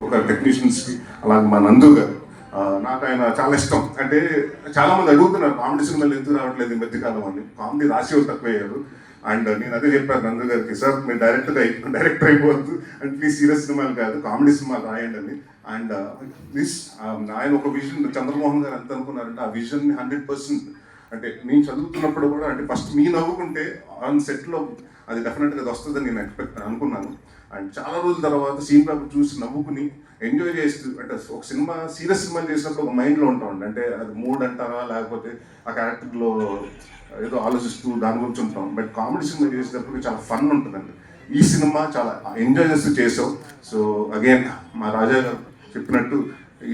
ఒక టెక్నీషియన్స్కి అలాగే మా నందు గారు నాకు ఆయన చాలా ఇష్టం. అంటే చాలా మంది అడుగుతున్నారు కామెడీ సినిమాలు ఎందుకు రావట్లేదు ఈ మధ్యకాలం అని. కామెడీ రాసి వాళ్ళు తక్కువయ్యారు. అండ్ నేను అదే చెప్పాను నందు గారికి, సార్ మీరు డైరెక్టర్ అయిపోవద్దు అండ్ ప్లీజ్ సీరియస్ సినిమాలు కాదు కామెడీ సినిమాలు రాయండి అని. అండ్ ప్లీజ్ ఆయన ఒక విజన్ చంద్రమోహన్ గారు ఎంత అనుకున్నారంటే ఆ విజన్ 100%. అంటే నేను చదువుతున్నప్పుడు కూడా అంటే ఫస్ట్ మీ నవ్వుకుంటే ఆన్ సెట్లో అది డెఫినెట్గా అది వస్తుందని నేను అనుకున్నాను. అండ్ చాలా రోజుల తర్వాత సీన్ పేపర్ చూసి నవ్వుకుని ఎంజాయ్ చేస్తూ, అంటే ఒక సినిమా సీరియస్ సినిమాలు చేసినప్పుడు ఒక మైండ్లో ఉంటామండి. అంటే అది మూడ్ అంటారా లేకపోతే ఆ క్యారెక్టర్లో ఏదో ఆలోచిస్తూ దాని గురించి ఉంటాం. బట్ కామెడీ సినిమా చేసేటప్పుడు చాలా ఫన్ ఉంటుందండి. ఈ సినిమా చాలా ఎంజాయ్ చేస్తూ చేసాం. సో అగైన్ మా రాజా గారు చెప్పినట్టు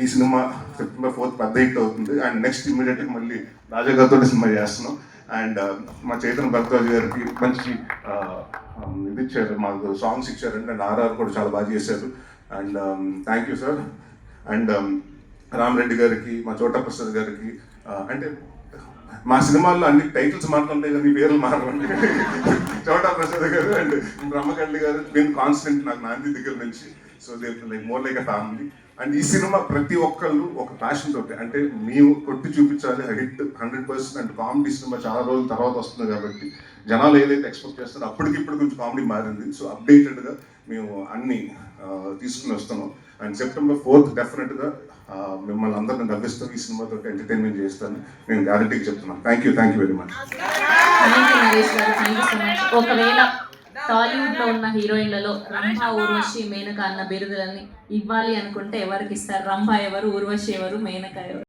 ఈ సినిమా సెప్టెంబర్ 4th పెద్ద హిట్ అవుతుంది. అండ్ నెక్స్ట్ ఇమీడియట్గా మళ్ళీ రాజా గారితో సినిమా చేస్తున్నాం. అండ్ మా చైతన్య భరద్వాజ్ గారికి మంచి ఇది ఇచ్చారు, మాకు సాంగ్స్ ఇచ్చారండి. అండ్ ఆర్ఆర్ కూడా చాలా బాగా చేశారు. And thank you sir. And Rama Reddy గారికి, మా చోటా ప్రసాద్ గారికి, అంటే మా సినిమాల్లో అన్ని టైటిల్స్ మాట్లాడతాయి కానీ పేర్లు మాట్లాడండి. చోటా ప్రసాద్ గారు అండ్ బ్రహ్మకండి గారు నేను కాన్స్టెంట్ నాకు నాంది దగ్గర నుంచి. So they like more like a family. And ఈ సినిమా ప్రతి ఒక్కళ్ళు ఒక ప్యాషన్ తోటి, అంటే మేము కొట్టి చూపించాలి హిట్ 100%. అండ్ కామెడీ సినిమా చాలా రోజుల తర్వాత వస్తుంది కాబట్టి జనాలు ఏదైతే ఎక్స్పెక్ట్ చేస్తారో అప్పటికిప్పుడు కొంచెం కామెడీ మారింది. సో అప్డేటెడ్గా మేము అన్ని తీసుకుని వస్తున్నాం. అండ్ సెప్టెంబర్ 4th డెఫినెట్గా మిమ్మల్ని అందరిని నవ్విస్తాం, ఈ సినిమాతో ఎంటర్టైన్మెంట్ చేస్తాను నేను గ్యారంటీకి చెప్తున్నాను. Thank you very much. ఒకవేళ టాలీవుడ్ లో ఉన్న హీరోయిన్లలో రంభ, ఊర్వశి, మేనక అన్న బిరుదులని ఇవ్వాలి అనుకుంటే ఎవరికి ఇస్తారు? రంభ ఎవరు, ఊర్వశి ఎవరు, మేనక ఎవరు?